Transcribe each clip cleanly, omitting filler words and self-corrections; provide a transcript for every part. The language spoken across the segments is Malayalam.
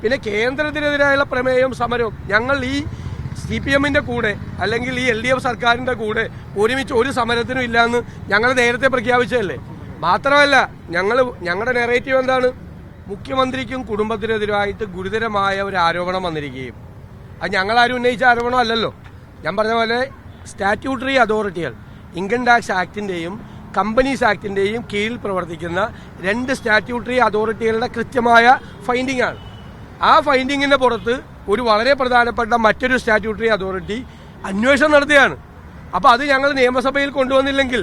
പിന്നെ കേന്ദ്രത്തിനെതിരായുള്ള പ്രമേയവും സമരവും ഞങ്ങൾ ഈ CPM-ന്റെ കൂടെ അല്ലെങ്കിൽ ഈ LDF സർക്കാരിന്റെ കൂടെ ഒരുമിച്ച് ഒരു സമരത്തിനും ഇല്ലാന്ന് ഞങ്ങൾ നേരത്തെ പ്രഖ്യാപിച്ചതല്ലേ. മാത്രമല്ല ഞങ്ങളുടെ നെറേറ്റീവ് എന്താണ്? മുഖ്യമന്ത്രിക്കും കുടുംബത്തിനെതിരായിട്ട് ഗുരുതരമായ ഒരു ആരോപണം വന്നിരിക്കുകയും അത് ഞങ്ങളാരും ഉന്നയിച്ച ആരോപണം അല്ലല്ലോ. ഞാൻ പറഞ്ഞ പോലെ സ്റ്റാറ്റ്യൂട്ടറി അതോറിറ്റികൾ ഇൻകം ടാക്സ് ആക്ടിന്റെയും കമ്പനീസ് ആക്ടിന്റെയും കീഴിൽ പ്രവർത്തിക്കുന്ന 2 സ്റ്റാറ്റ്യൂട്ടറി അതോറിറ്റികളുടെ കൃത്യമായ ഫൈൻഡിംഗ് ആണ്. ആ ഫൈൻഡിങ്ങിന്റെ പുറത്ത് ഒരു വളരെ പ്രധാനപ്പെട്ട മറ്റൊരു സ്റ്റാറ്റ്യൂട്ടറി അതോറിറ്റി അന്വേഷണം നടത്തുകയാണ്. അപ്പോൾ അത് ഞങ്ങൾ നിയമസഭയിൽ കൊണ്ടുവന്നില്ലെങ്കിൽ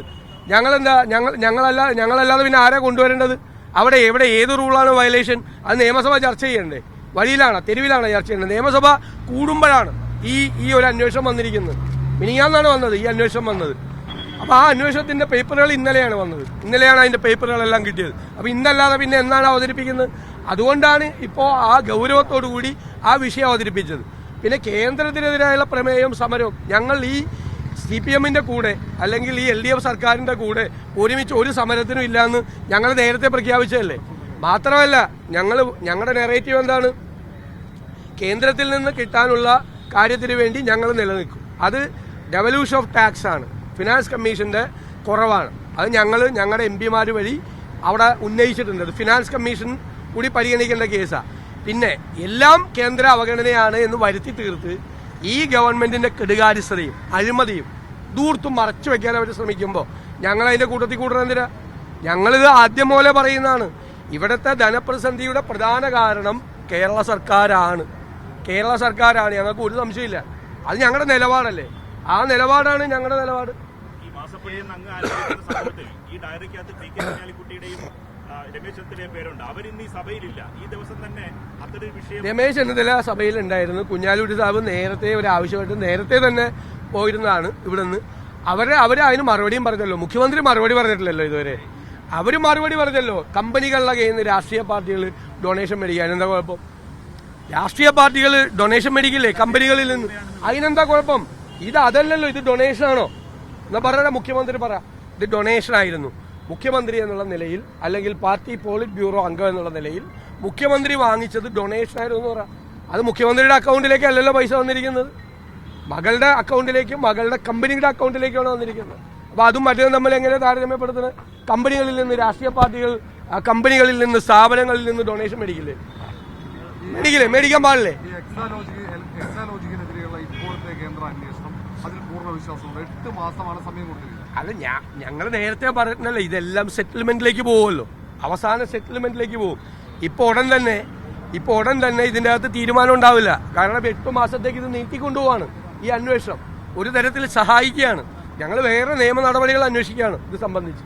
ഞങ്ങളല്ലാതെ പിന്നെ ആരാ കൊണ്ടുവരേണ്ടത്? അവിടെ ഏത് റൂളാണ് വയലേഷൻ? അത് നിയമസഭ ചർച്ച ചെയ്യണ്ടേ? വഴിയിലാണോ തെരുവിലാണോ ചർച്ച ചെയ്യേണ്ടത്? നിയമസഭ കൂടുമ്പോഴാണ് ഈ ഒരു അന്വേഷണം വന്നിരിക്കുന്നത്. മിനിഞ്ഞാന്നാണ് വന്നത് ഈ അന്വേഷണം വന്നത്. അപ്പോൾ ആ അന്വേഷണത്തിന്റെ പേപ്പറുകൾ ഇന്നലെയാണ് വന്നത്. ഇന്നലെയാണ് അതിന്റെ പേപ്പറുകളെല്ലാം കിട്ടിയത്. അപ്പോൾ ഇന്നല്ലാതെ പിന്നെ എന്നാണ് അവതരിപ്പിക്കുന്നത്? അതുകൊണ്ടാണ് ഇപ്പോൾ ആ ഗൗരവത്തോടുകൂടി ആ വിഷയം അവതരിപ്പിച്ചത്. പിന്നെ കേന്ദ്രത്തിനെതിരായുള്ള പ്രമേയവും സമരവും ഞങ്ങൾ ഈ CPM-ന്റെ കൂടെ അല്ലെങ്കിൽ ഈ LDF സർക്കാരിന്റെ കൂടെ ഒരുമിച്ച് ഒരു സമരത്തിനും ഇല്ലാന്ന് ഞങ്ങൾ നേരത്തെ പ്രഖ്യാപിച്ചതല്ലേ. മാത്രമല്ല ഞങ്ങളുടെ നെറേറ്റീവ് എന്താണ്? കേന്ദ്രത്തിൽ നിന്ന് കിട്ടാനുള്ള കാര്യത്തിന് വേണ്ടി ഞങ്ങൾ നിലനിൽക്കും. അത് ഡെവല്യൂഷൻ ഓഫ് ടാക്സ് ആണ്, ഫിനാൻസ് കമ്മീഷന്റെ കുറവാണ്. അത് ഞങ്ങളുടെ MP-മാർ വഴി അവിടെ ഉന്നയിച്ചിട്ടുണ്ട്. അത് ഫിനാൻസ് കമ്മീഷൻ കൂടി പരിഗണിക്കേണ്ട കേസാണ്. പിന്നെ എല്ലാം കേന്ദ്ര അവഗണനയാണ് എന്ന് വരുത്തി തീർത്ത് ഈ ഗവൺമെന്റിന്റെ കെടുകാര്യസ്ഥതയും അഴിമതിയും ദൂർത്തും മറച്ചു വെക്കാൻ അവർ ശ്രമിക്കുമ്പോൾ ഞങ്ങൾ അതിന്റെ കൂട്ടത്തിൽ കൂടണമെന്തിനാ? ഞങ്ങളിത് ആദ്യം പോലെ പറയുന്നതാണ്. ഇവിടുത്തെ ധനപ്രതിസന്ധിയുടെ പ്രധാന കാരണം കേരള സർക്കാരാണ്. ഞങ്ങൾക്ക് ഒരു സംശയമില്ല. അത് ഞങ്ങളുടെ നിലപാടല്ലേ. ആ നിലപാടാണ് ഞങ്ങളുടെ നിലപാട്. രമേശ് ചെന്നിത്തല സഭയിലുണ്ടായിരുന്നു. കുഞ്ഞാലിക്കുട്ടി സാഹിബ് നേരത്തെ തന്നെ പോയിരുന്നതാണ് ഇവിടുന്ന്. അവര് അതിന് മറുപടിയും പറഞ്ഞല്ലോ. മുഖ്യമന്ത്രി മറുപടി പറഞ്ഞിട്ടില്ലല്ലോ ഇതുവരെ. അവര് മറുപടി പറഞ്ഞല്ലോ. കമ്പനികളുടെ കയ്യിൽ നിന്ന് രാഷ്ട്രീയ പാർട്ടികൾ ഡൊണേഷൻ മേടിക്കാൻ എന്താ കുഴപ്പം? രാഷ്ട്രീയ പാർട്ടികൾ ഡൊണേഷൻ മേടിക്കില്ലേ കമ്പനികളിൽ നിന്ന്? അതിനെന്താ കുഴപ്പം? അതല്ലല്ലോ, ഇത് ഡൊണേഷൻ ആണോ എന്നാ പറഞ്ഞ മുഖ്യമന്ത്രി പറ. ഇത് ഡൊണേഷൻ ആയിരുന്നു. മുഖ്യമന്ത്രി എന്നുള്ള നിലയിൽ അല്ലെങ്കിൽ പാർട്ടി പോളിറ്റ് ബ്യൂറോ അംഗം എന്നുള്ള നിലയിൽ മുഖ്യമന്ത്രി വാങ്ങിച്ചത് ഡൊണേഷൻ ആയിരുന്നു എന്ന് പറ. അത് മുഖ്യമന്ത്രിയുടെ അക്കൗണ്ടിലേക്ക് അല്ലല്ലോ പൈസ വന്നിരിക്കുന്നത്. മകളുടെ അക്കൗണ്ടിലേക്കും മകളുടെ കമ്പനിയുടെ അക്കൗണ്ടിലേക്കാണ് വന്നിരിക്കുന്നത്. അപ്പൊ അതും മറ്റേതും തമ്മിൽ എങ്ങനെ താരതമ്യപ്പെടുത്തുന്നത്? കമ്പനികളിൽ നിന്ന് രാഷ്ട്രീയ പാർട്ടികൾ കമ്പനികളിൽ നിന്ന് സ്ഥാപനങ്ങളിൽ നിന്ന് ഡൊണേഷൻ മേടിക്കില്ലേ? മേടിക്കാൻ പാടില്ലേ? അല്ല, ഞങ്ങൾ നേരത്തെ പറഞ്ഞല്ലോ ഇതെല്ലാം സെറ്റിൽമെന്റിലേക്ക് പോകുമല്ലോ. അവസാന സെറ്റിൽമെന്റിലേക്ക് പോകും. ഇപ്പൊ ഉടൻ തന്നെ ഇതിന്റെ അകത്ത് തീരുമാനം ഉണ്ടാവില്ല. കാരണം 8 മാസത്തേക്ക് ഇത് നീട്ടിക്കൊണ്ടുപോവാണ് ഈ അന്വേഷണം. ഒരു തരത്തിൽ സഹായിക്കുകയാണ്. ഞങ്ങൾ വേറെ നിയമ നടപടികൾ അന്വേഷിക്കുകയാണ് ഇത് സംബന്ധിച്ച്.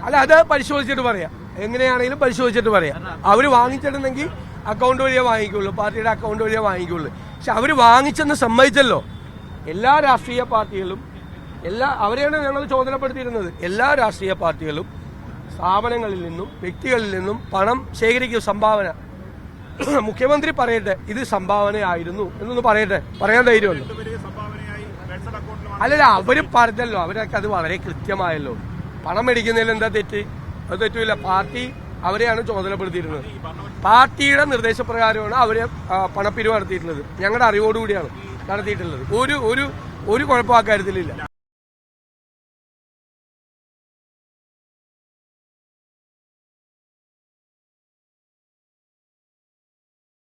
അല്ല, അത് പരിശോധിച്ചിട്ട് പറയാം. എങ്ങനെയാണെങ്കിലും പരിശോധിച്ചിട്ട് പറയാം. അവര് വാങ്ങിച്ചിട്ടുണ്ടെങ്കിൽ അക്കൗണ്ട് വഴിയേ വാങ്ങിക്കുള്ളൂ, പാർട്ടിയുടെ അക്കൗണ്ട് വഴിയേ വാങ്ങിക്കുള്ളൂ. പക്ഷെ അവര് വാങ്ങിച്ചെന്ന് സമ്മതിച്ചല്ലോ. എല്ലാ രാഷ്ട്രീയ പാർട്ടികളും അവരെയാണ് ഞങ്ങൾ ചുമതലപ്പെടുത്തിയിരുന്നത്. എല്ലാ രാഷ്ട്രീയ പാർട്ടികളും സ്ഥാപനങ്ങളിൽ നിന്നും വ്യക്തികളിൽ നിന്നും പണം ശേഖരിക്കും. സംഭാവന മുഖ്യമന്ത്രി പറയട്ടെ ഇത് സംഭാവനയായിരുന്നു എന്നൊന്ന് പറയാൻ ധൈര്യമല്ലോ. അല്ലല്ല, അവര് പറഞ്ഞല്ലോ. അവരൊക്കെ അത് വളരെ കൃത്യമായല്ലോ. പണം മേടിക്കുന്നതിൽ എന്താ തെറ്റ്? അത് തെറ്റില്ല. പാർട്ടി അവരെയാണ് ചുമതലപ്പെടുത്തിയിരുന്നത്. പാർട്ടിയുടെ നിർദ്ദേശപ്രകാരമാണ് അവരെ പണപ്പിരിവ് നടത്തിയിട്ടുള്ളത്. ഞങ്ങളുടെ അറിവോടുകൂടിയാണ് നടത്തിയിട്ടുള്ളത്. ഒരു കുഴപ്പം ആ കാര്യത്തിലില്ല.